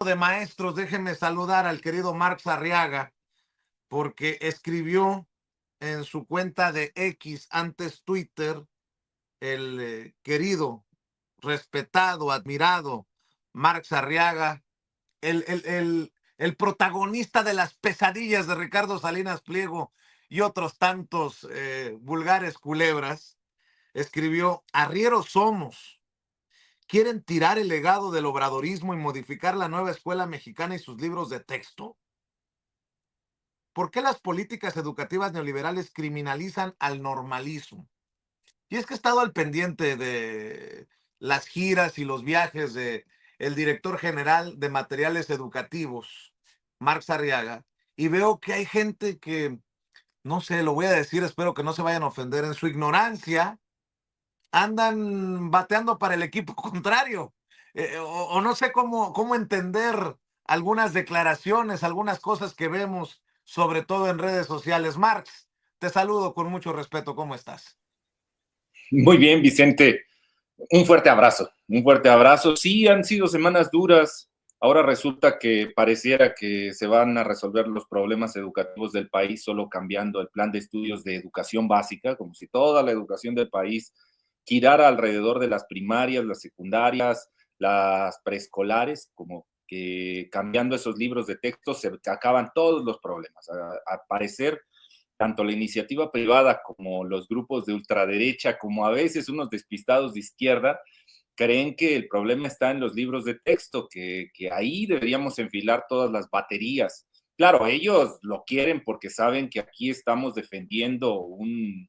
de maestros, déjenme saludar al querido Marx Arriaga, porque escribió en su cuenta de X, antes Twitter, el querido, respetado, admirado Marx Arriaga, el protagonista de las pesadillas de Ricardo Salinas Pliego y otros tantos vulgares culebras, escribió: arrieros somos. ¿Quieren tirar el legado del obradorismo y modificar la nueva escuela mexicana y sus libros de texto? ¿Por qué las políticas educativas neoliberales criminalizan al normalismo? Y es que he estado al pendiente de las giras y los viajes de el director general de materiales educativos, Marx Arriaga, y veo que hay gente que, no sé, lo voy a decir, espero que no se vayan a ofender, en su ignorancia andan bateando para el equipo contrario. O no sé cómo entender algunas declaraciones, algunas cosas que vemos, sobre todo en redes sociales. Marx, te saludo con mucho respeto. ¿Cómo estás? Muy bien, Vicente. Un fuerte abrazo, un fuerte abrazo. Sí, han sido semanas duras. Ahora resulta que pareciera que se van a resolver los problemas educativos del país solo cambiando el plan de estudios de educación básica, como si toda la educación del país girara alrededor de las primarias, las secundarias, las preescolares, como que cambiando esos libros de texto se acaban todos los problemas. A parecer, tanto la iniciativa privada como los grupos de ultraderecha, como a veces unos despistados de izquierda, creen que el problema está en los libros de texto, que ahí deberíamos enfilar todas las baterías. Claro, ellos lo quieren porque saben que aquí estamos defendiendo un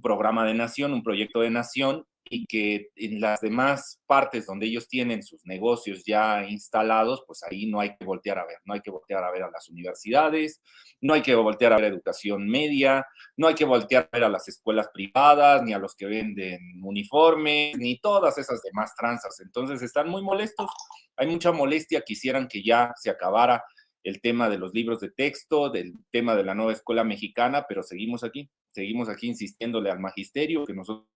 programa de nación, un proyecto de nación, y que en las demás partes donde ellos tienen sus negocios ya instalados, pues ahí no hay que voltear a ver, no hay que voltear a ver a las universidades, no hay que voltear a ver a educación media, no hay que voltear a ver a las escuelas privadas, ni a los que venden uniformes, ni todas esas demás tranzas. Entonces están muy molestos, hay mucha molestia, quisieran que ya se acabara el tema de los libros de texto, del tema de la nueva escuela mexicana, pero seguimos aquí insistiéndole al magisterio que nosotros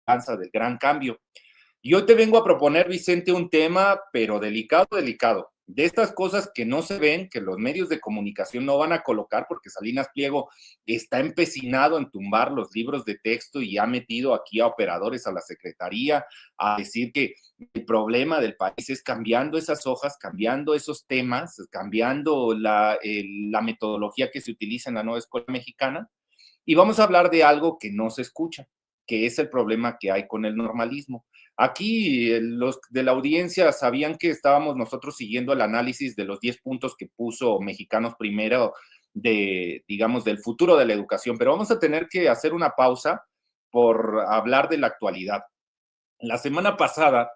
cansa del gran cambio. Y hoy te vengo a proponer, Vicente, un tema, pero delicado, delicado. De estas cosas que no se ven, que los medios de comunicación no van a colocar, porque Salinas Pliego está empecinado en tumbar los libros de texto y ha metido aquí a operadores a la secretaría a decir que el problema del país es cambiando esas hojas, cambiando esos temas, cambiando la metodología que se utiliza en la nueva escuela mexicana. Y vamos a hablar de algo que no se escucha, que es el problema que hay con el normalismo. Aquí los de la audiencia sabían que estábamos nosotros siguiendo el análisis de los 10 puntos que puso Mexicanos Primero de, digamos, del futuro de la educación, pero vamos a tener que hacer una pausa por hablar de la actualidad. La semana pasada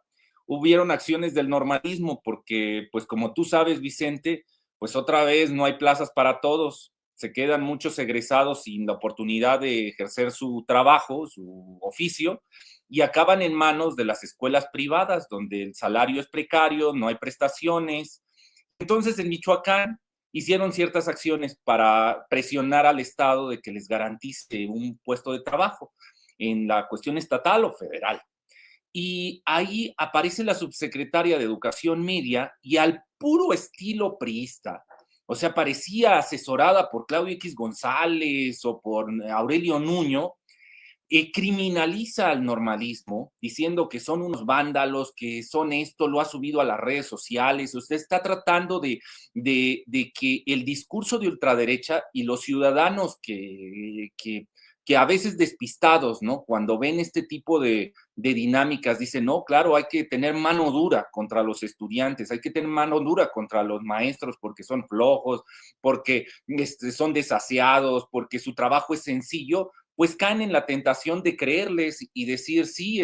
hubieron acciones del normalismo porque, pues como tú sabes, Vicente, pues otra vez no hay plazas para todos. Se quedan muchos egresados sin la oportunidad de ejercer su trabajo, su oficio, y acaban en manos de las escuelas privadas, donde el salario es precario, no hay prestaciones. Entonces, en Michoacán hicieron ciertas acciones para presionar al Estado de que les garantice un puesto de trabajo en la cuestión estatal o federal. Y ahí aparece la subsecretaria de Educación Media y al puro estilo priista, o sea, parecía asesorada por Claudio X González o por Aurelio Nuño, criminaliza al normalismo diciendo que son unos vándalos, que son esto, lo ha subido a las redes sociales. Usted está tratando de que el discurso de ultraderecha y los ciudadanos que a veces despistados, ¿no? Cuando ven este tipo de dinámicas, dicen, no, claro, hay que tener mano dura contra los estudiantes, hay que tener mano dura contra los maestros porque son flojos, porque son desaseados, porque su trabajo es sencillo, pues caen en la tentación de creerles y decir, sí,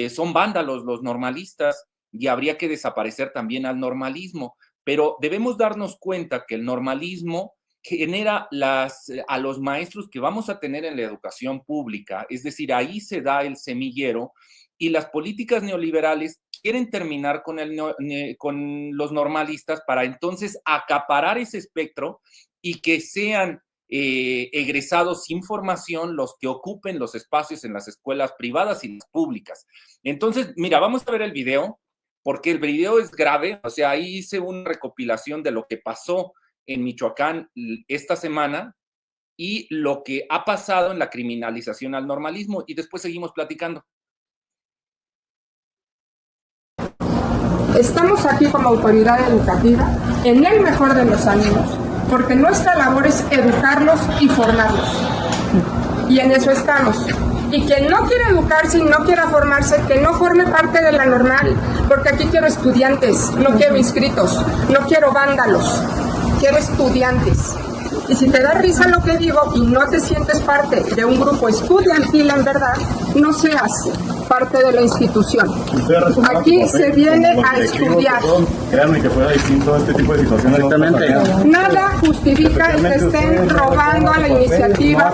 son vándalos los normalistas y habría que desaparecer también al normalismo. Pero debemos darnos cuenta que el normalismo genera a los maestros que vamos a tener en la educación pública, es decir, ahí se da el semillero y las políticas neoliberales quieren terminar con los normalistas para entonces acaparar ese espectro y que sean egresados sin formación los que ocupen los espacios en las escuelas privadas y las públicas. Entonces, mira, vamos a ver el video porque el video es grave. O sea, ahí hice una recopilación de lo que pasó en Michoacán esta semana y lo que ha pasado en la criminalización al normalismo, y después seguimos platicando. Estamos aquí como autoridad educativa en el mejor de los ánimos, porque nuestra labor es educarlos y formarlos. Y en eso estamos. Y quien no quiere educarse y no quiera formarse, que no forme parte de la normal, porque aquí quiero estudiantes, no quiero inscritos, no quiero vándalos, quiero estudiantes. Y si te da risa lo que digo y no te sientes parte de un grupo estudiantil en verdad, no seas parte de la institución. Aquí se viene a estudiar. Créanme que fuera distinto este tipo de situaciones. Nada justifica el que estén robando a la iniciativa.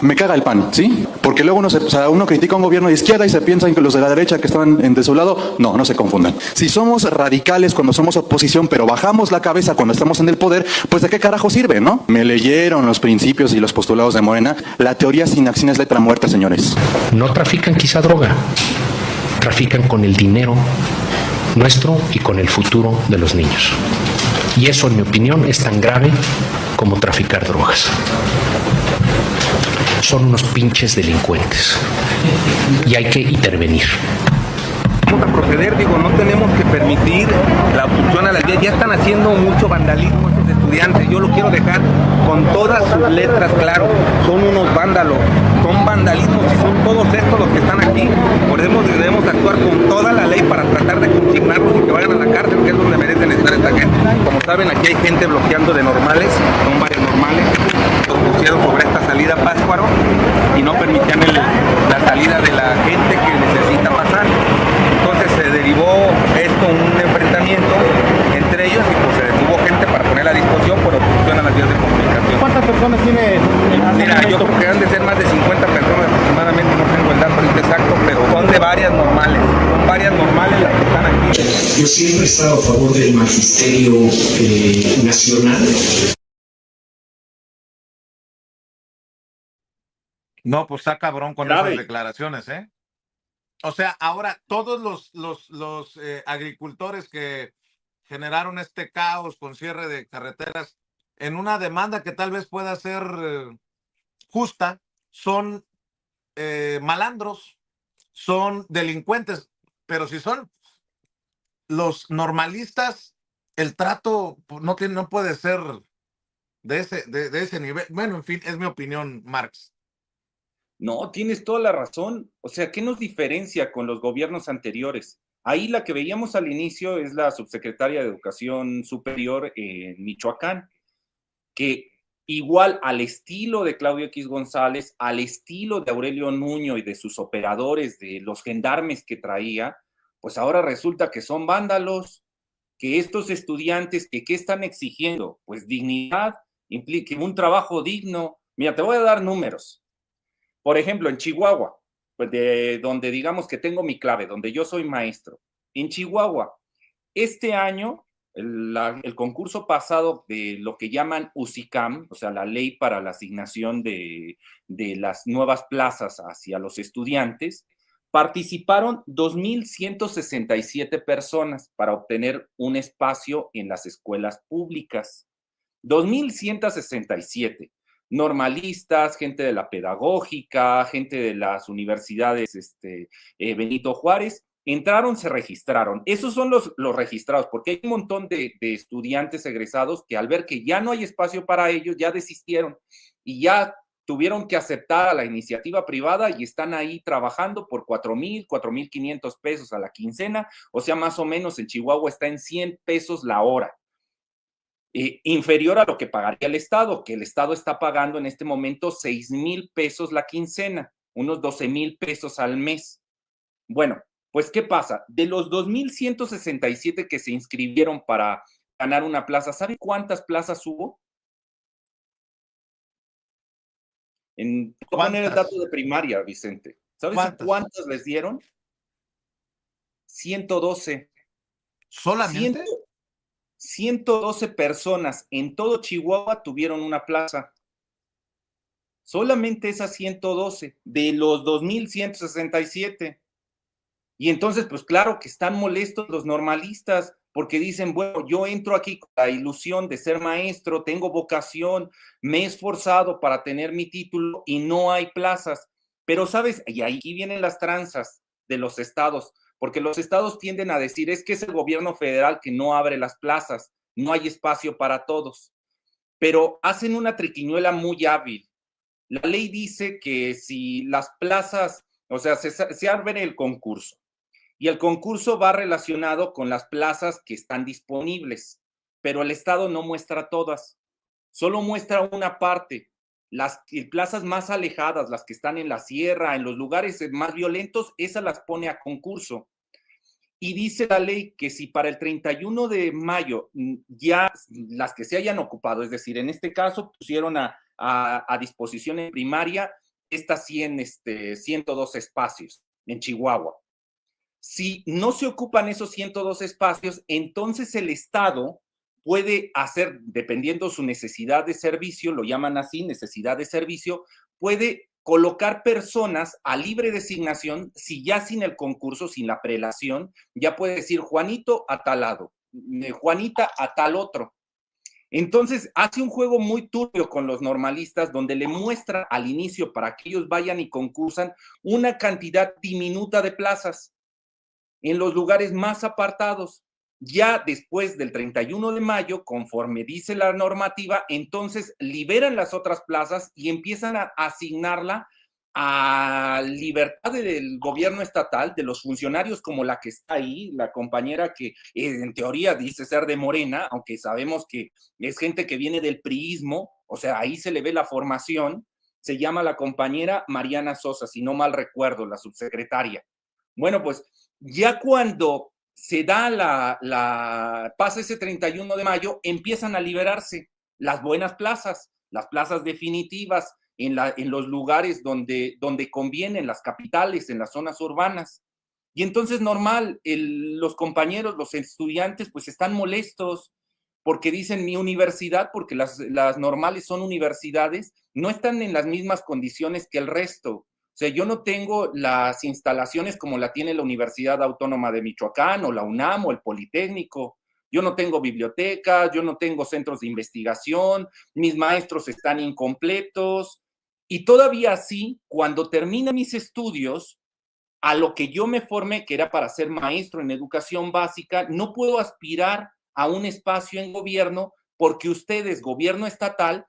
Me caga el PAN, ¿sí? Porque luego uno critica a un gobierno de izquierda y se piensa que los de la derecha que están de su lado, no se confundan. Si somos radicales cuando somos oposición, pero bajamos la cabeza cuando estamos en el poder, pues ¿de qué carajo sirve, no? Me leyeron los principios y los postulados de Morena. La teoría sin acción es letra muerta, señores. No trafican quizá droga, trafican con el dinero nuestro y con el futuro de los niños. Y eso, en mi opinión, es tan grave como traficar drogas. Son unos pinches delincuentes y hay que intervenir. Vamos a proceder, no tenemos que permitir la obstrucción a las vías. Ya están haciendo mucho vandalismo estos estudiantes. Yo lo quiero dejar con todas sus letras claro. Son unos vándalos, son vandalismos y son todos estos los que están aquí. Por eso debemos actuar con toda la ley para tratar de consignarlos y que vayan a la cárcel, que es donde merecen estar esta gente. Como saben, aquí hay gente bloqueando de normales, son varios normales. Pusieron sobre esta salida Pátzcuaro y no permitían la salida de la gente que necesita pasar. Entonces se derivó esto un enfrentamiento entre ellos y pues se detuvo gente para poner a disposición por obstrucción a las vías de comunicación. ¿Cuántas personas tiene? Mira, yo creo que han de ser más de 50 personas aproximadamente, no tengo el dato ahorita exacto, pero son de varias normales, las que están aquí. Yo siempre he estado a favor del magisterio nacional. No, pues está cabrón con esas declaraciones, ¿eh? O sea, ahora todos los agricultores que generaron este caos con cierre de carreteras en una demanda que tal vez pueda ser justa, son malandros, son delincuentes, pero si son los normalistas, el trato no puede ser de ese nivel. Bueno, en fin, es mi opinión, Marx. No, tienes toda la razón. O sea, ¿qué nos diferencia con los gobiernos anteriores? Ahí la que veíamos al inicio es la subsecretaria de Educación Superior en Michoacán, que igual al estilo de Claudio X González, al estilo de Aurelio Nuño y de sus operadores, de los gendarmes que traía, pues ahora resulta que son vándalos, que estos estudiantes, ¿qué están exigiendo? Pues dignidad, implique un trabajo digno. Mira, te voy a dar números. Por ejemplo, en Chihuahua, pues de donde digamos que tengo mi clave, donde yo soy maestro. En Chihuahua, este año, el concurso pasado de lo que llaman UCICAM, o sea, la ley para la asignación de las nuevas plazas hacia los estudiantes, participaron 2,167 personas para obtener un espacio en las escuelas públicas. 2,167. Normalistas, gente de la pedagógica, gente de las universidades Benito Juárez, entraron, se registraron. Esos son los registrados, porque hay un montón de estudiantes egresados que al ver que ya no hay espacio para ellos, ya desistieron y ya tuvieron que aceptar a la iniciativa privada y están ahí trabajando por 4,000, 4,500 pesos a la quincena, o sea, más o menos en Chihuahua está en 100 pesos la hora. Inferior a lo que pagaría el Estado, que el Estado está pagando en este momento 6,000 pesos la quincena, unos 12,000 pesos al mes. Bueno, pues ¿qué pasa? De los 2,167 que se inscribieron para ganar una plaza, ¿sabe cuántas plazas hubo? Voy a poner el dato de primaria, Vicente. ¿Sabes cuántas les dieron? 112. ¿Solamente? 112 personas en todo Chihuahua tuvieron una plaza. Solamente esas 112 de los 2,167. Y entonces, pues claro que están molestos los normalistas porque dicen, bueno, yo entro aquí con la ilusión de ser maestro, tengo vocación, me he esforzado para tener mi título y no hay plazas. Pero, ¿sabes? Y ahí vienen las tranzas de los estados, porque los estados tienden a decir, es que es el gobierno federal que no abre las plazas, no hay espacio para todos. Pero hacen una triquiñuela muy hábil. La ley dice que si las plazas, o sea, se abre el concurso y el concurso va relacionado con las plazas que están disponibles, pero el Estado no muestra todas, solo muestra una parte. Las plazas más alejadas, las que están en la sierra, en los lugares más violentos, esas las pone a concurso. Y dice la ley que si para el 31 de mayo ya las que se hayan ocupado, es decir, en este caso pusieron a disposición en primaria estas 102 espacios en Chihuahua. Si no se ocupan esos 102 espacios, entonces el Estado puede hacer, dependiendo su necesidad de servicio, lo llaman así, necesidad de servicio, puede colocar personas a libre designación, si ya sin el concurso, sin la prelación, ya puede decir Juanito a tal lado, Juanita a tal otro. Entonces hace un juego muy turbio con los normalistas donde le muestra al inicio para que ellos vayan y concursan una cantidad diminuta de plazas en los lugares más apartados. Ya después del 31 de mayo, conforme dice la normativa, entonces liberan las otras plazas y empiezan a asignarla a libertad del gobierno estatal, de los funcionarios como la que está ahí, la compañera que en teoría dice ser de Morena, aunque sabemos que es gente que viene del priismo, o sea, ahí se le ve la formación, se llama la compañera Mariana Sosa, si no mal recuerdo, la subsecretaria. Bueno, pues ya cuando se da pasa ese 31 de mayo, empiezan a liberarse las buenas plazas, las plazas definitivas en los lugares donde convienen, las capitales, en las zonas urbanas. Y entonces normal, los compañeros, los estudiantes, pues están molestos porque dicen mi universidad, porque las normales son universidades, no están en las mismas condiciones que el resto. O sea, yo no tengo las instalaciones como la tiene la Universidad Autónoma de Michoacán o la UNAM o el Politécnico. Yo no tengo bibliotecas, yo no tengo centros de investigación, mis maestros están incompletos. Y todavía así, cuando termine mis estudios, a lo que yo me formé, que era para ser maestro en educación básica, no puedo aspirar a un espacio en gobierno porque ustedes, gobierno estatal,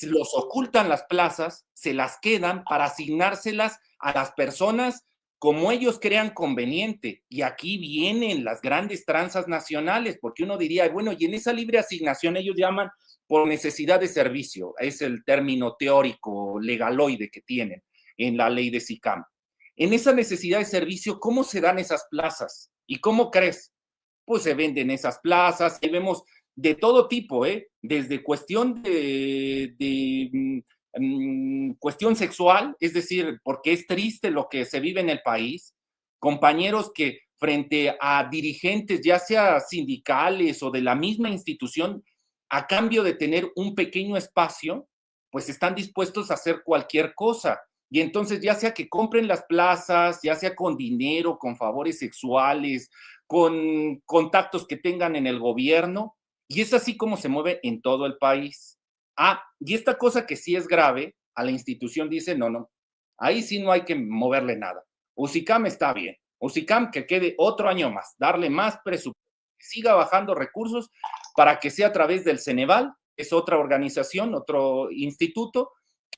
los ocultan las plazas, se las quedan para asignárselas a las personas como ellos crean conveniente. Y aquí vienen las grandes tranzas nacionales, porque uno diría, bueno, y en esa libre asignación ellos llaman por necesidad de servicio, es el término teórico legaloide que tienen en la ley de SICAM. En esa necesidad de servicio, ¿cómo se dan esas plazas? ¿Y cómo crees? Pues se venden esas plazas, y vemos de todo tipo, desde cuestión cuestión sexual, es decir, porque es triste lo que se vive en el país, compañeros que frente a dirigentes, ya sea sindicales o de la misma institución, a cambio de tener un pequeño espacio, pues están dispuestos a hacer cualquier cosa. Y entonces ya sea que compren las plazas, ya sea con dinero, con favores sexuales, con contactos que tengan en el gobierno, y es así como se mueve en todo el país. Y esta cosa que sí es grave, a la institución dice, no, ahí sí no hay que moverle nada. UCICAM está bien. UCICAM que quede otro año más, darle más presupuesto, que siga bajando recursos para que sea a través del Ceneval, es otra organización, otro instituto,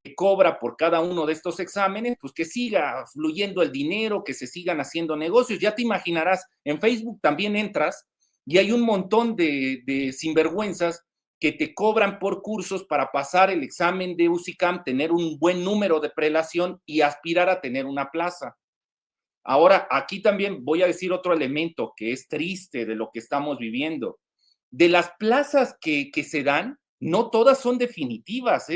que cobra por cada uno de estos exámenes, pues que siga fluyendo el dinero, que se sigan haciendo negocios. Ya te imaginarás, en Facebook también entras y hay un montón de sinvergüenzas que te cobran por cursos para pasar el examen de UCICAM, tener un buen número de prelación y aspirar a tener una plaza. Ahora, aquí también voy a decir otro elemento que es triste de lo que estamos viviendo. De las plazas que se dan, no todas son definitivas,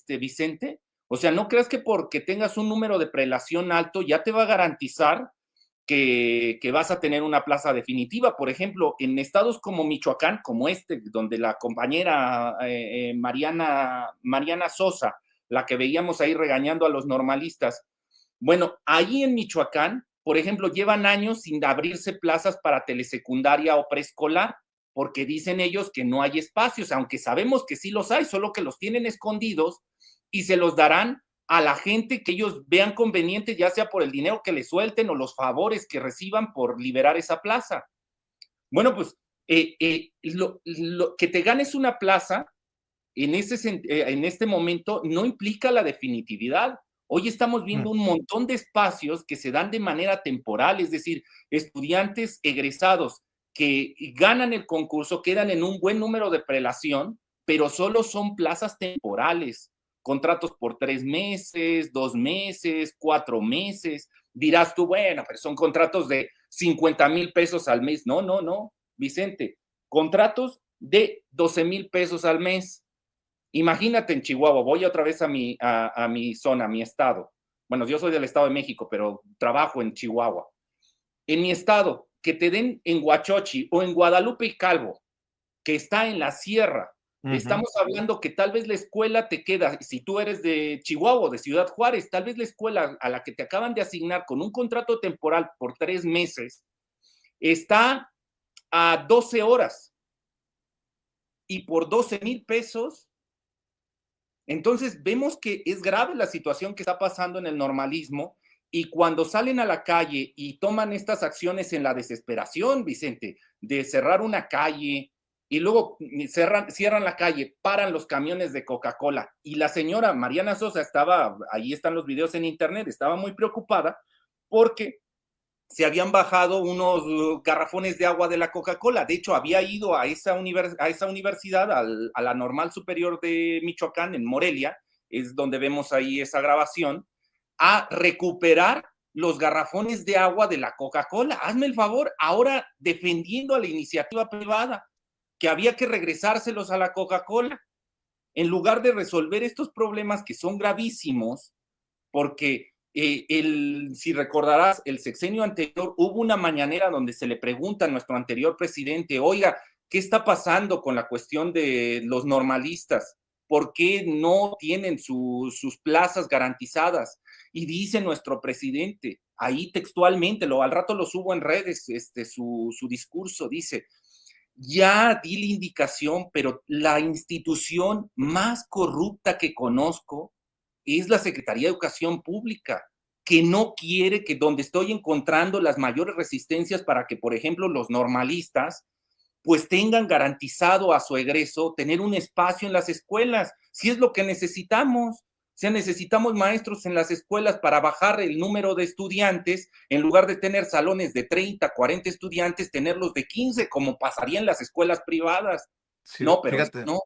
Vicente. O sea, no creas que porque tengas un número de prelación alto ya te va a garantizar que vas a tener una plaza definitiva. Por ejemplo, en estados como Michoacán, como donde la compañera Mariana Sosa, la que veíamos ahí regañando a los normalistas, bueno, ahí en Michoacán por ejemplo, llevan años sin abrirse plazas para telesecundaria o preescolar, porque dicen ellos que no hay espacios, aunque sabemos que sí los hay, solo que los tienen escondidos y se los darán a la gente que ellos vean conveniente, ya sea por el dinero que les suelten o los favores que reciban por liberar esa plaza. Bueno, pues que te ganes una plaza en este momento no implica la definitividad. Hoy estamos viendo un montón de espacios que se dan de manera temporal, es decir, estudiantes egresados que ganan el concurso, quedan en un buen número de prelación, pero solo son plazas temporales, contratos por 3 meses, 2 meses, 4 meses. Dirás tú, bueno, pero son contratos de 50,000 pesos al mes. No, no, no, Vicente, contratos de 12,000 pesos al mes. Imagínate en Chihuahua, voy otra vez a mi zona, a mi estado. Bueno, yo soy del Estado de México, pero trabajo en Chihuahua. En mi estado, que te den en Huachochi o en Guadalupe y Calvo, que está en la sierra, estamos hablando que tal vez la escuela te queda, si tú eres de Chihuahua, de Ciudad Juárez, tal vez la escuela a la que te acaban de asignar con un contrato temporal por 3 meses, está a 12 horas y por 12,000 pesos. Entonces vemos que es grave la situación que está pasando en el normalismo y cuando salen a la calle y toman estas acciones en la desesperación, Vicente, de cerrar una calle y luego cierran la calle, paran los camiones de Coca-Cola y la señora Mariana Sosa estaba, ahí están los videos en internet, estaba muy preocupada porque se habían bajado unos garrafones de agua de la Coca-Cola. De hecho, había ido a esa universidad, a la Normal Superior de Michoacán, en Morelia, es donde vemos ahí esa grabación, a recuperar los garrafones de agua de la Coca-Cola. Hazme el favor, ahora defendiendo a la iniciativa privada, que había que regresárselos a la Coca-Cola, en lugar de resolver estos problemas que son gravísimos, porque si recordarás, el sexenio anterior hubo una mañanera donde se le pregunta a nuestro anterior presidente, oiga, ¿qué está pasando con la cuestión de los normalistas? ¿Por qué no tienen sus plazas garantizadas? Y dice nuestro presidente, ahí textualmente, al rato lo subo en redes, su discurso, dice, ya di la indicación, pero la institución más corrupta que conozco es la Secretaría de Educación Pública, que no quiere, que donde estoy encontrando las mayores resistencias para que, por ejemplo, los normalistas pues tengan garantizado a su egreso tener un espacio en las escuelas, si es lo que necesitamos. O sea, necesitamos maestros en las escuelas para bajar el número de estudiantes, en lugar de tener salones de 30, 40 estudiantes, tenerlos de 15, como pasaría en las escuelas privadas. Sí, no, pero fíjate. no.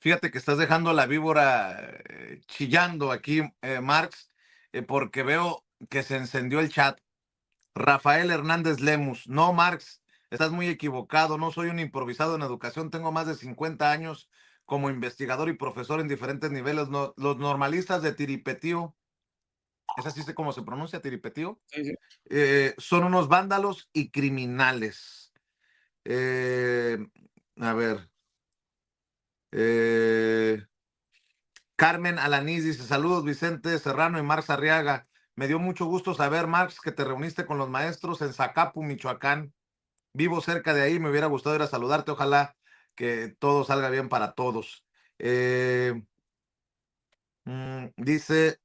Fíjate que estás dejando a la víbora chillando aquí, Marx, porque veo que se encendió el chat. Rafael Hernández Lemus, no, Marx, estás muy equivocado, no soy un improvisado en educación, tengo más de 50 años como investigador y profesor en diferentes niveles. No, los normalistas de Tiripetío, ¿es así cómo se pronuncia, Tiripetío? Sí, sí. Son unos vándalos y criminales. A ver. Carmen Alanís dice, saludos Vicente Serrano y Marx Arriaga. Me dio mucho gusto saber, Marx, que te reuniste con los maestros en Zacapu, Michoacán. Vivo cerca de ahí, me hubiera gustado ir a saludarte. Ojalá que todo salga bien para todos. Dice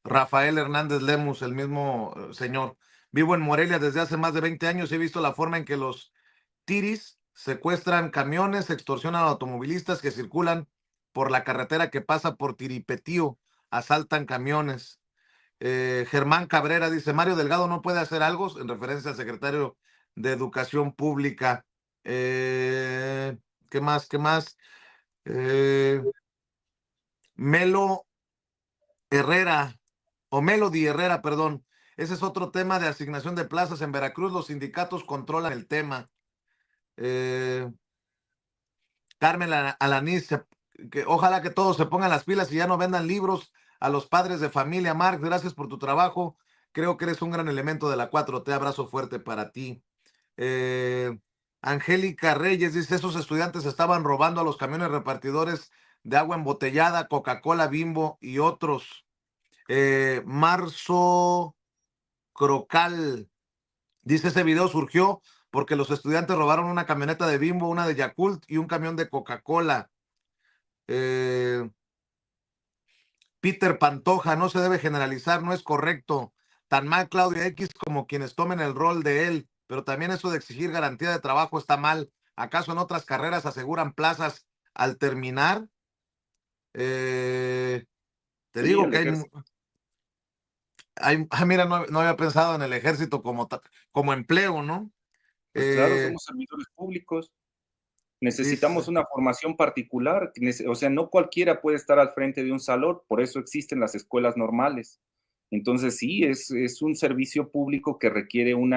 Rafael Hernández Lemus, el mismo señor. Vivo en Morelia desde hace más de 20 años y he visto la forma en que los tiris secuestran camiones, extorsionan a automovilistas que circulan por la carretera que pasa por Tiripetío, asaltan camiones. Germán Cabrera dice, Mario Delgado no puede hacer algo, en referencia al secretario de Educación Pública. ¿Qué más? Melo Herrera, o Melody Herrera, perdón. Ese es otro tema de asignación de plazas en Veracruz. Los sindicatos controlan el tema. Carmen Alanís, que ojalá que todos se pongan las pilas y ya no vendan libros a los padres de familia. Marc, gracias por tu trabajo. Creo que eres un gran elemento de la 4T. Abrazo fuerte para ti. Angélica Reyes dice, esos estudiantes estaban robando a los camiones repartidores de agua embotellada, Coca-Cola, Bimbo y otros. Marzo Crocal. Dice, ese video surgió porque los estudiantes robaron una camioneta de Bimbo, una de Yakult y un camión de Coca-Cola. Peter Pantoja, no se debe generalizar, no es correcto. Tan mal Claudia X como quienes tomen el rol de él, pero también eso de exigir garantía de trabajo está mal. ¿Acaso en otras carreras aseguran plazas al terminar? Te digo que mira, no había pensado en el ejército como empleo, ¿no? Pues claro, somos servidores públicos. Necesitamos una formación particular, o sea, no cualquiera puede estar al frente de un salón, por eso existen las escuelas normales. Entonces sí, es un servicio público que requiere un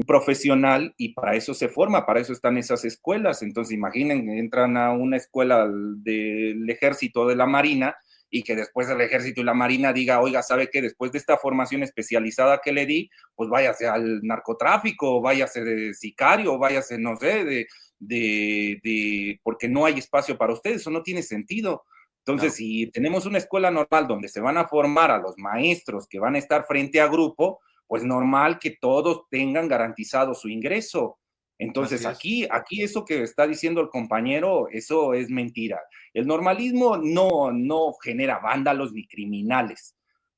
profesional y para eso se forma, para eso están esas escuelas. Entonces imaginen, entran a una escuela del ejército o de la marina y que después del ejército y la marina diga, oiga, ¿sabe qué? Después de esta formación especializada que le di, pues váyase al narcotráfico, váyase de sicario, váyase, no sé, porque no hay espacio para ustedes, eso no tiene sentido. Entonces, si tenemos una escuela normal donde se van a formar a los maestros que van a estar frente a grupo, pues normal que todos tengan garantizado su ingreso. Entonces, aquí eso que está diciendo el compañero, eso es mentira. El normalismo no genera vándalos ni criminales.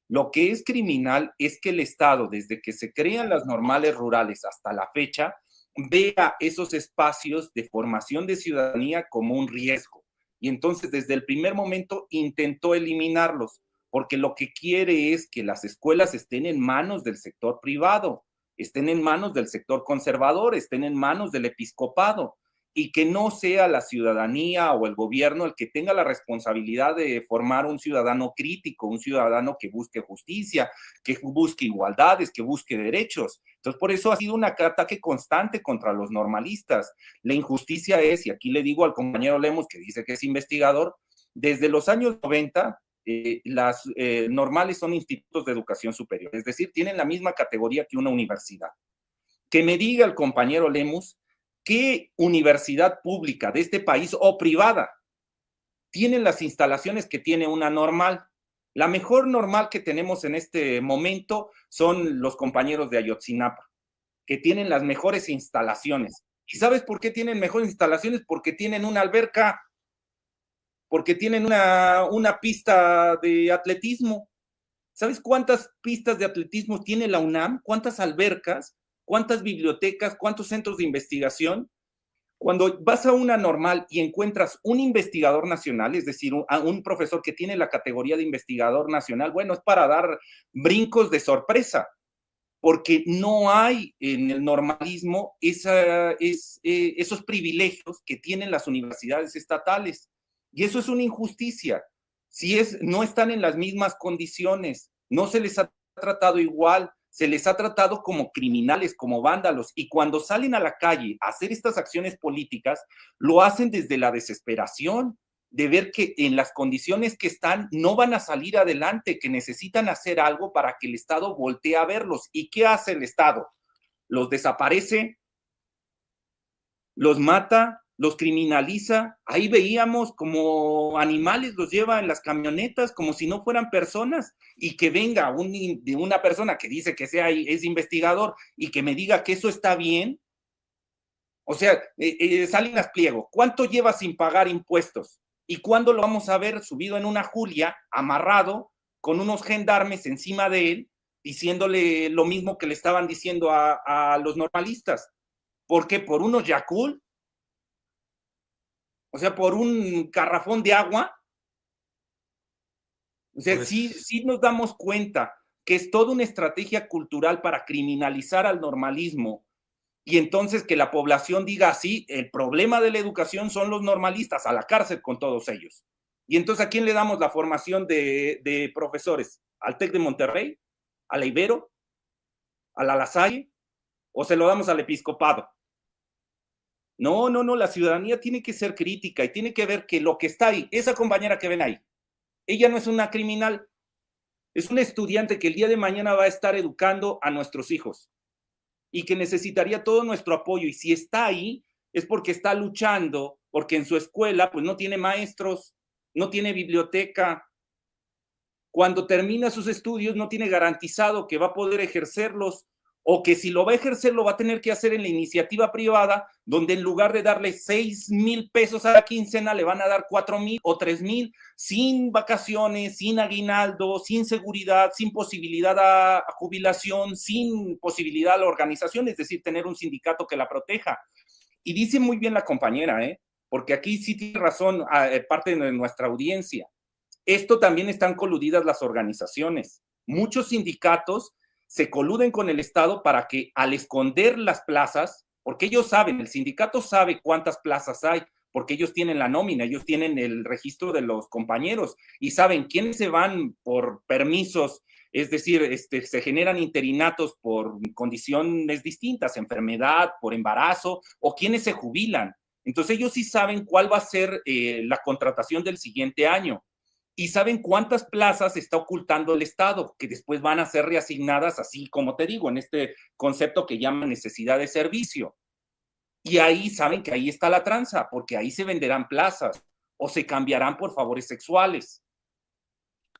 Lo que es criminal es que el Estado, desde que se crean las normales rurales hasta la fecha, vea esos espacios de formación de ciudadanía como un riesgo. Y entonces, desde el primer momento, intentó eliminarlos, porque lo que quiere es que las escuelas estén en manos del sector privado, estén en manos del sector conservador, estén en manos del episcopado, y que no sea la ciudadanía o el gobierno el que tenga la responsabilidad de formar un ciudadano crítico, un ciudadano que busque justicia, que busque igualdades, que busque derechos. Entonces, por eso ha sido un ataque constante contra los normalistas. La injusticia es, y aquí le digo al compañero Lemus, que dice que es investigador, desde los años 90, las normales son institutos de educación superior, es decir, tienen la misma categoría que una universidad. Que me diga el compañero Lemus, ¿qué universidad pública de este país o privada tiene las instalaciones que tiene una normal? La mejor normal que tenemos en este momento son los compañeros de Ayotzinapa, que tienen las mejores instalaciones. ¿Y sabes por qué tienen mejores instalaciones? Porque tienen una alberca, porque tienen una pista de atletismo. ¿Sabes cuántas pistas de atletismo tiene la UNAM? ¿Cuántas albercas? ¿Cuántas bibliotecas? ¿Cuántos centros de investigación? Cuando vas a una normal y encuentras un investigador nacional, es decir, un profesor que tiene la categoría de investigador nacional, bueno, es para dar brincos de sorpresa, porque no hay en el normalismo esos privilegios que tienen las universidades estatales. Y eso es una injusticia. No están en las mismas condiciones, no se les ha tratado igual, se les ha tratado como criminales, como vándalos, y cuando salen a la calle a hacer estas acciones políticas, lo hacen desde la desesperación de ver que en las condiciones que están no van a salir adelante, que necesitan hacer algo para que el Estado voltee a verlos. ¿Y qué hace el Estado? Los desaparece, los mata, los criminaliza. Ahí veíamos como animales, los lleva en las camionetas como si no fueran personas, y que venga una persona que dice que es investigador y que me diga que eso está bien. O sea, Salinas Pliego, ¿cuánto lleva sin pagar impuestos? ¿Y cuándo lo vamos a ver subido en una Julia, amarrado, con unos gendarmes encima de él, diciéndole lo mismo que le estaban diciendo a los normalistas? ¿Por qué? ¿Por unos Yakult? O sea, ¿por un garrafón de agua? O sea, sí nos damos cuenta que es toda una estrategia cultural para criminalizar al normalismo, y entonces que la población diga así, el problema de la educación son los normalistas, a la cárcel con todos ellos. Y entonces, ¿a quién le damos la formación de profesores? ¿Al TEC de Monterrey? ¿A la Ibero? ¿a la Lasalle? ¿O se lo damos al episcopado? No, la ciudadanía tiene que ser crítica y tiene que ver que lo que está ahí, esa compañera que ven ahí, ella no es una criminal, es una estudiante que el día de mañana va a estar educando a nuestros hijos y que necesitaría todo nuestro apoyo, y si está ahí es porque está luchando, porque en su escuela pues no tiene maestros, no tiene biblioteca, cuando termina sus estudios no tiene garantizado que va a poder ejercerlos, o que si lo va a ejercer lo va a tener que hacer en la iniciativa privada, donde en lugar de darle 6,000 pesos a la quincena, le van a dar 4,000 o 3,000, sin vacaciones, sin aguinaldo, sin seguridad, sin posibilidad a jubilación, sin posibilidad a la organización, es decir, tener un sindicato que la proteja. Y dice muy bien la compañera, porque aquí sí tiene razón parte de nuestra audiencia. Esto también están coludidas las organizaciones. Muchos sindicatos se coluden con el Estado para que al esconder las plazas, porque ellos saben, el sindicato sabe cuántas plazas hay, porque ellos tienen la nómina, ellos tienen el registro de los compañeros y saben quiénes se van por permisos, es decir, se generan interinatos por condiciones distintas, enfermedad, por embarazo, o quiénes se jubilan. Entonces ellos sí saben cuál va a ser la contratación del siguiente año. Y saben cuántas plazas está ocultando el Estado, que después van a ser reasignadas, así como te digo, en este concepto que llaman necesidad de servicio. Y ahí saben que ahí está la tranza, porque ahí se venderán plazas o se cambiarán por favores sexuales.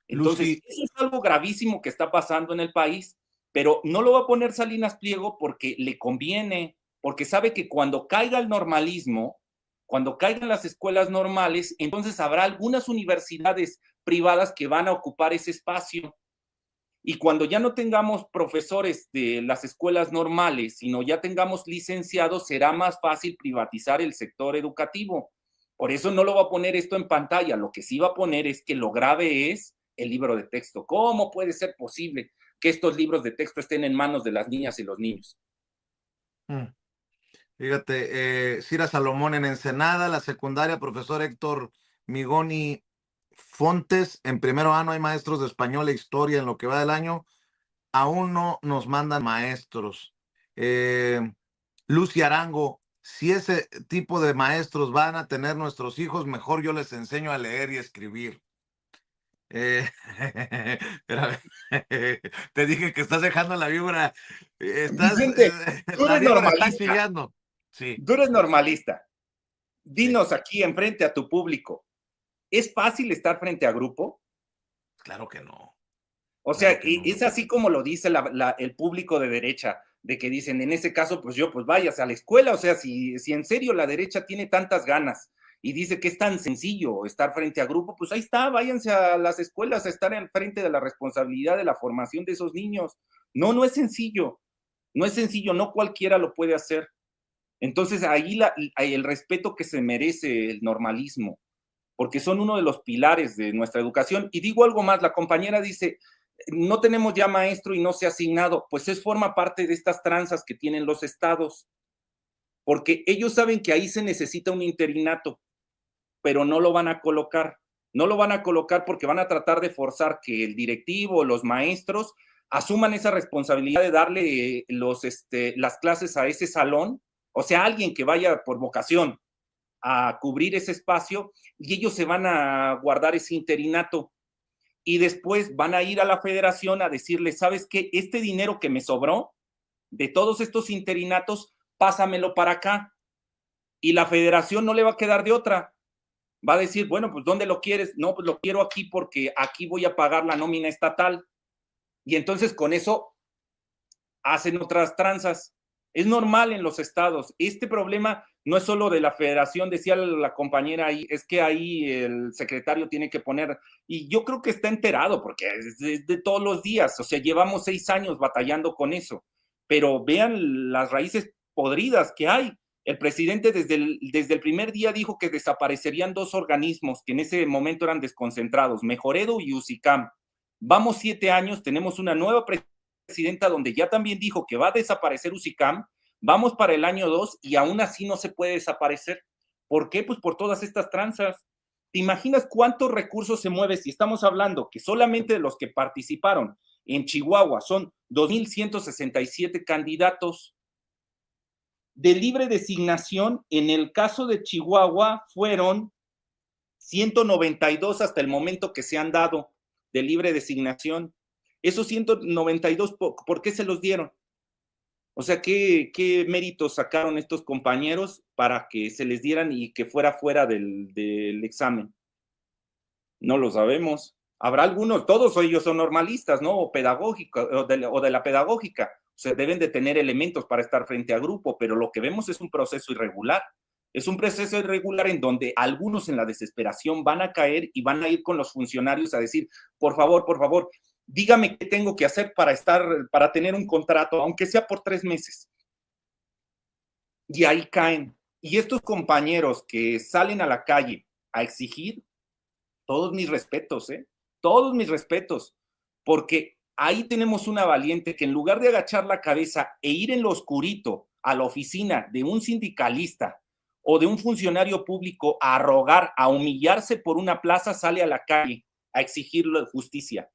Entonces, Lucy, eso es algo gravísimo que está pasando en el país, pero no lo va a poner Salinas Pliego porque le conviene, porque sabe que cuando caiga el normalismo, cuando caigan las escuelas normales, entonces habrá algunas universidades privadas que van a ocupar ese espacio. Y cuando ya no tengamos profesores de las escuelas normales, sino ya tengamos licenciados, será más fácil privatizar el sector educativo. Por eso no lo va a poner esto en pantalla. Lo que sí va a poner es que lo grave es el libro de texto. ¿Cómo puede ser posible que estos libros de texto estén en manos de las niñas y los niños? Fíjate, Cira Salomón en Ensenada, la secundaria, profesor Héctor Migoni Fontes, en primero ano hay maestros de español e historia en lo que va del año, aún no nos mandan maestros. Lucy Arango, si ese tipo de maestros van a tener nuestros hijos, mejor yo les enseño a leer y escribir. Te dije que estás dejando la víbora, Vicente, tú la eres víbora está normalista. chillando. Sí. Tú eres normalista. Dinos aquí enfrente a tu público, ¿es fácil estar frente a grupo? Claro que no. O sea, es así como lo dice el público de derecha, de que dicen, en ese caso, pues váyase a la escuela. O sea, si en serio la derecha tiene tantas ganas y dice que es tan sencillo estar frente a grupo, pues ahí está, váyanse a las escuelas a estar en frente de la responsabilidad de la formación de esos niños. No es sencillo, no cualquiera lo puede hacer. Entonces ahí el respeto que se merece el normalismo, porque son uno de los pilares de nuestra educación. Y digo algo más, la compañera dice, no tenemos ya maestro y no se ha asignado, pues forma parte de estas tranzas que tienen los estados, porque ellos saben que ahí se necesita un interinato, pero no lo van a colocar porque van a tratar de forzar que el directivo, los maestros, asuman esa responsabilidad de darle las clases a ese salón, o sea, alguien que vaya por vocación a cubrir ese espacio, y ellos se van a guardar ese interinato y después van a ir a la federación a decirle, ¿sabes qué? Este dinero que me sobró de todos estos interinatos, pásamelo para acá. Y la federación no le va a quedar de otra. Va a decir, bueno, pues ¿dónde lo quieres? No, pues lo quiero aquí porque aquí voy a pagar la nómina estatal. Y entonces con eso hacen otras tranzas. Es normal en los estados. Este problema no es solo de la federación, decía la compañera ahí, es que ahí el secretario tiene que poner, y yo creo que está enterado porque es de todos los días, o sea, llevamos 6 años batallando con eso, pero vean las raíces podridas que hay. El presidente desde el primer día dijo que desaparecerían 2 organismos que en ese momento eran desconcentrados, Mejoredo y UCICAM. Vamos 7 años, tenemos una nueva presidenta donde ya también dijo que va a desaparecer UCICAM, vamos para el año 2 y aún así no se puede desaparecer. ¿Por qué? Pues por todas estas tranzas. ¿Te imaginas cuántos recursos se mueve si estamos hablando que solamente de los que participaron en Chihuahua son 2,167 candidatos? De libre designación, en el caso de Chihuahua, fueron 192 hasta el momento que se han dado de libre designación. Esos 192, ¿por qué se los dieron? O sea, ¿qué méritos sacaron estos compañeros para que se les dieran y que fuera del examen? No lo sabemos. Habrá algunos, todos ellos son normalistas, ¿no? O pedagógicos, o de la pedagógica. O sea, deben de tener elementos para estar frente a grupo, pero lo que vemos es un proceso irregular. Es un proceso irregular en donde algunos en la desesperación van a caer y van a ir con los funcionarios a decir, por favor, dígame qué tengo que hacer para tener un contrato, aunque sea por 3 meses. Y ahí caen. Y estos compañeros que salen a la calle a exigir, todos mis respetos, todos mis respetos, porque ahí tenemos una valiente que en lugar de agachar la cabeza e ir en lo oscurito a la oficina de un sindicalista o de un funcionario público a rogar, a humillarse por una plaza, sale a la calle a exigir justicia.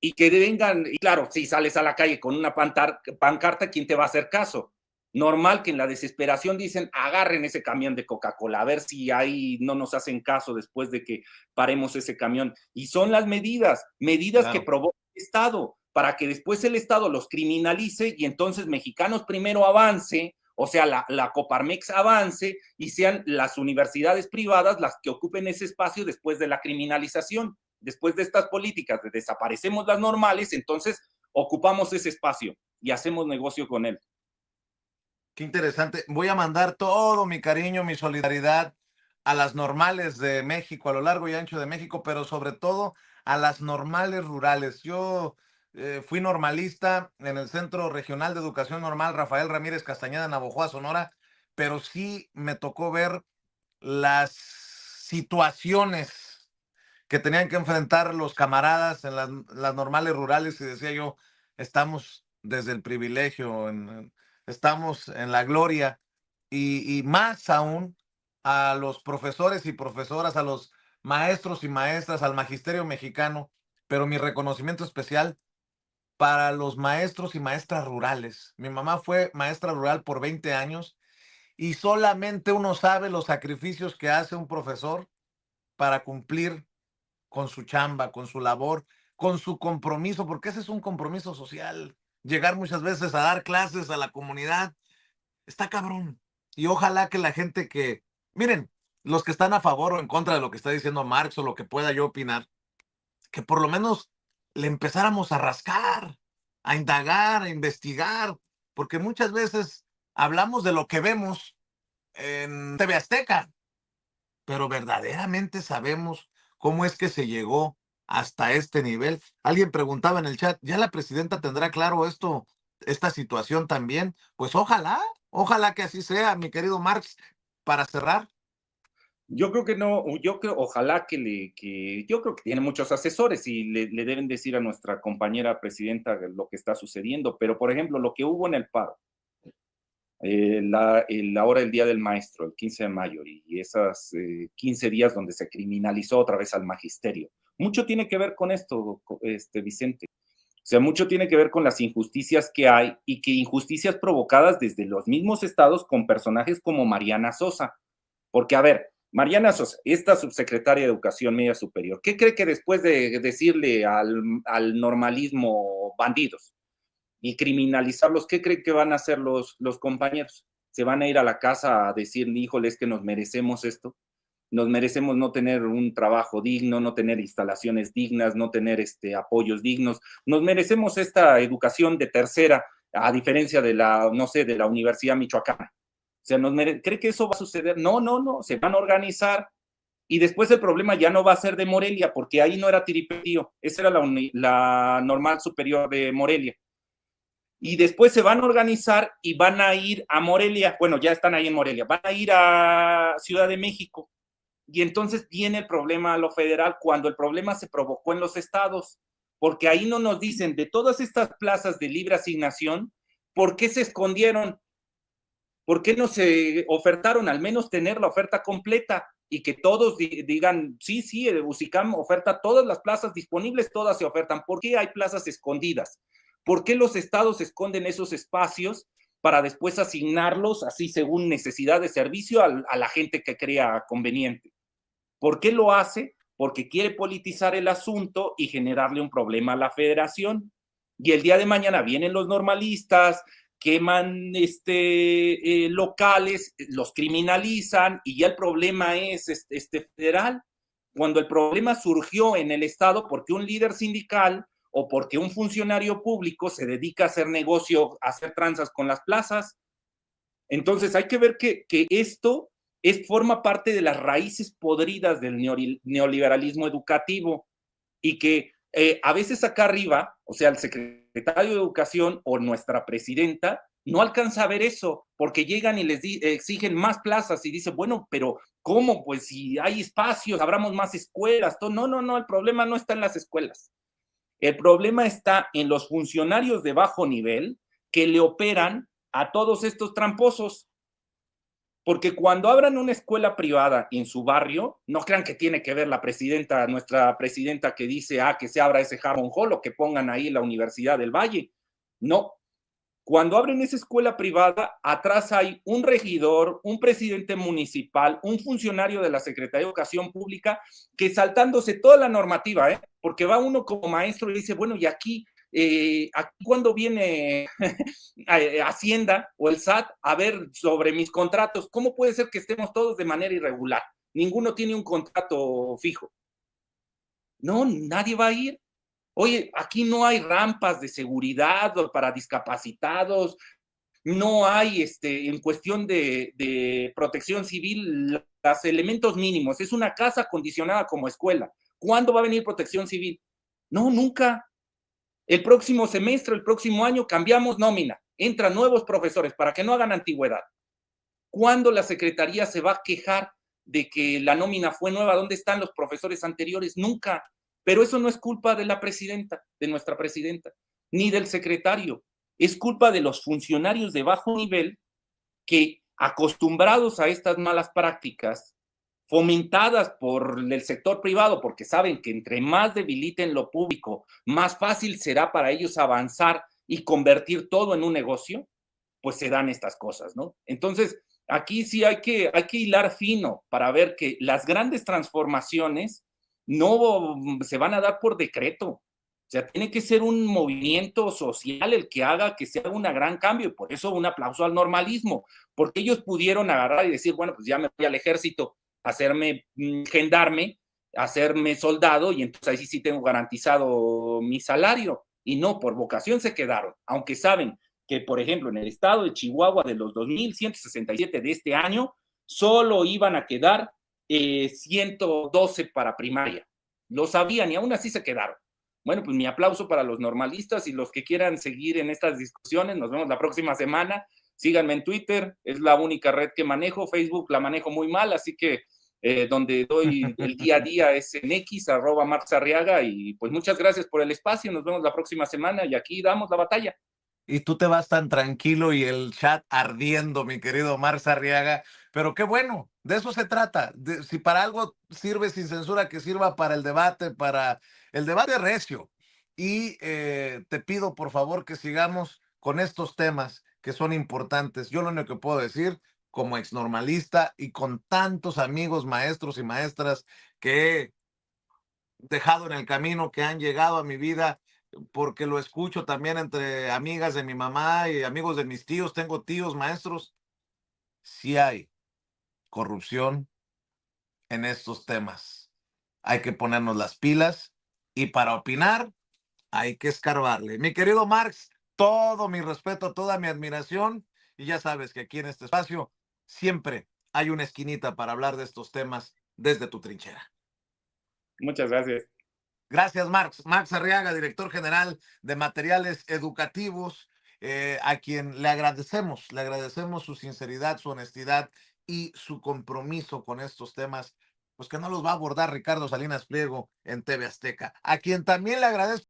Y que vengan, y claro, si sales a la calle con una pancarta, ¿quién te va a hacer caso? Normal que en la desesperación dicen, agarren ese camión de Coca-Cola, a ver si ahí no nos hacen caso después de que paremos ese camión. Y son las medidas claro, que provoca el Estado, para que después el Estado los criminalice y entonces Mexicanos Primero avance, o sea, la Coparmex avance y sean las universidades privadas las que ocupen ese espacio después de la criminalización. Después de estas políticas de desaparecemos las normales, entonces ocupamos ese espacio y hacemos negocio con él. Qué interesante. Voy a mandar todo mi cariño, mi solidaridad a las normales de México, a lo largo y ancho de México, pero sobre todo a las normales rurales. Yo fui normalista en el Centro Regional de Educación Normal Rafael Ramírez Castañeda, Navojoa, Sonora, pero sí me tocó ver las situaciones que tenían que enfrentar los camaradas en las normales rurales, y decía yo, estamos desde el privilegio, estamos en la gloria, y más aún a los profesores y profesoras, a los maestros y maestras, al magisterio mexicano, pero mi reconocimiento especial para los maestros y maestras rurales. Mi mamá fue maestra rural por 20 años y solamente uno sabe los sacrificios que hace un profesor para cumplir con su chamba, con su labor, con su compromiso, porque ese es un compromiso social. Llegar muchas veces a dar clases a la comunidad, está cabrón. Y ojalá que la gente miren, los que están a favor o en contra de lo que está diciendo Marx o lo que pueda yo opinar, que por lo menos le empezáramos a rascar, a indagar, a investigar, porque muchas veces hablamos de lo que vemos en TV Azteca, pero verdaderamente sabemos cómo es que se llegó hasta este nivel. Alguien preguntaba en el chat, ¿ya la presidenta tendrá claro esta situación también? Pues ojalá que así sea, mi querido Marx, para cerrar. Yo creo que no, ojalá yo creo que tiene muchos asesores y le deben decir a nuestra compañera presidenta lo que está sucediendo, pero por ejemplo, lo que hubo en el paro, ahora el Día del Maestro, el 15 de mayo, y esas 15 días donde se criminalizó otra vez al magisterio. Mucho tiene que ver con esto, Vicente. O sea, mucho tiene que ver con las injusticias que hay y que injusticias provocadas desde los mismos estados con personajes como Mariana Sosa. Porque, a ver, Mariana Sosa, esta subsecretaria de Educación Media Superior, ¿qué cree que después de decirle al normalismo bandidos y criminalizarlos, qué cree que van a hacer los compañeros? ¿Se van a ir a la casa a decir, híjole, es que nos merecemos esto? Nos merecemos no tener un trabajo digno, no tener instalaciones dignas, no tener apoyos dignos. Nos merecemos esta educación de tercera, a diferencia de la Universidad Michoacana. O sea, ¿cree que eso va a suceder? No, se van a organizar y después el problema ya no va a ser de Morelia, porque ahí no era Tiripetío, esa era la Normal Superior de Morelia. Y después se van a organizar y van a ir a Morelia, bueno, ya están ahí en Morelia, van a ir a Ciudad de México. Y entonces viene el problema a lo federal, cuando el problema se provocó en los estados, porque ahí no nos dicen de todas estas plazas de libre asignación, ¿por qué se escondieron? ¿Por qué no se ofertaron al menos tener la oferta completa y que todos digan, sí, UCICAM oferta todas las plazas disponibles, todas se ofertan? ¿Por qué hay plazas escondidas? ¿Por qué los estados esconden esos espacios para después asignarlos así según necesidad de servicio a la gente que crea conveniente? ¿Por qué lo hace? Porque quiere politizar el asunto y generarle un problema a la federación. Y el día de mañana vienen los normalistas, queman locales, los criminalizan y ya el problema es federal. cuando el problema surgió en el Estado porque un líder sindical o porque un funcionario público se dedica a hacer negocio, a hacer tranzas con las plazas. Entonces hay que ver que esto forma parte de las raíces podridas del neoliberalismo educativo y que a veces acá arriba, o sea, el secretario de Educación o nuestra presidenta, no alcanza a ver eso, porque llegan y les exigen más plazas y dicen, bueno, pero ¿cómo? Pues si hay espacios, abramos más escuelas. No, el problema no está en las escuelas. El problema está en los funcionarios de bajo nivel que le operan a todos estos tramposos. Porque cuando abran una escuela privada en su barrio, no crean que tiene que ver la presidenta, nuestra presidenta que dice, que se abra ese Harmon Hall o que pongan ahí la Universidad del Valle. No. Cuando abren esa escuela privada, atrás hay un regidor, un presidente municipal, un funcionario de la Secretaría de Educación Pública, que saltándose toda la normativa, porque va uno como maestro y dice, bueno, y aquí cuando viene Hacienda o el SAT a ver sobre mis contratos, ¿cómo puede ser que estemos todos de manera irregular? Ninguno tiene un contrato fijo. No, nadie va a ir. Oye, aquí no hay rampas de seguridad para discapacitados, no hay en cuestión de protección civil los elementos mínimos. Es una casa acondicionada como escuela. ¿Cuándo va a venir protección civil? No, nunca. El próximo semestre, el próximo año cambiamos nómina. Entran nuevos profesores para que no hagan antigüedad. ¿Cuándo la secretaría se va a quejar de que la nómina fue nueva? ¿Dónde están los profesores anteriores? Nunca. Pero eso no es culpa de la presidenta, de nuestra presidenta, ni del secretario. Es culpa de los funcionarios de bajo nivel que, acostumbrados a estas malas prácticas, fomentadas por el sector privado, porque saben que entre más debiliten lo público, más fácil será para ellos avanzar y convertir todo en un negocio, pues se dan estas cosas, ¿no? Entonces, aquí sí hay que hilar fino para ver que las grandes transformaciones no se van a dar por decreto. O sea, tiene que ser un movimiento social el que haga que se haga un gran cambio. Y por eso un aplauso al normalismo, porque ellos pudieron agarrar y decir, bueno, pues ya me voy al ejército, hacerme gendarme, hacerme soldado, y entonces ahí sí tengo garantizado mi salario. Y no, por vocación se quedaron, aunque saben que, por ejemplo, en el estado de Chihuahua, de los 2,167 de este año, solo iban a quedar 112 para primaria. Lo sabían y aún así se quedaron. Bueno, pues mi aplauso para los normalistas y los que quieran seguir en estas discusiones. Nos vemos la próxima semana. Síganme en Twitter, es la única red que manejo. Facebook la manejo muy mal, así que donde doy el día a día es en X, @MarxArriaga. Y pues muchas gracias por el espacio. Nos vemos la próxima semana y aquí damos la batalla. Y tú te vas tan tranquilo y el chat ardiendo, mi querido Marx Arriaga. Pero qué bueno, de eso se trata. Si para algo sirve Sin Censura, que sirva para el debate recio. Y te pido, por favor, que sigamos con estos temas que son importantes. Yo lo único que puedo decir, como exnormalista y con tantos amigos, maestros y maestras que he dejado en el camino, que han llegado a mi vida, porque lo escucho también entre amigas de mi mamá y amigos de mis tíos. Tengo tíos maestros. Sí hay corrupción en estos temas. Hay que ponernos las pilas y para opinar hay que escarbarle. Mi querido Marx, todo mi respeto, toda mi admiración, y ya sabes que aquí en este espacio siempre hay una esquinita para hablar de estos temas desde tu trinchera. Muchas gracias. Gracias, Marx. Marx Arriaga, director general de Materiales Educativos, a quien le agradecemos su sinceridad, su honestidad y su compromiso con estos temas, pues que no los va a abordar Ricardo Salinas Pliego en TV Azteca, a quien también le agradezco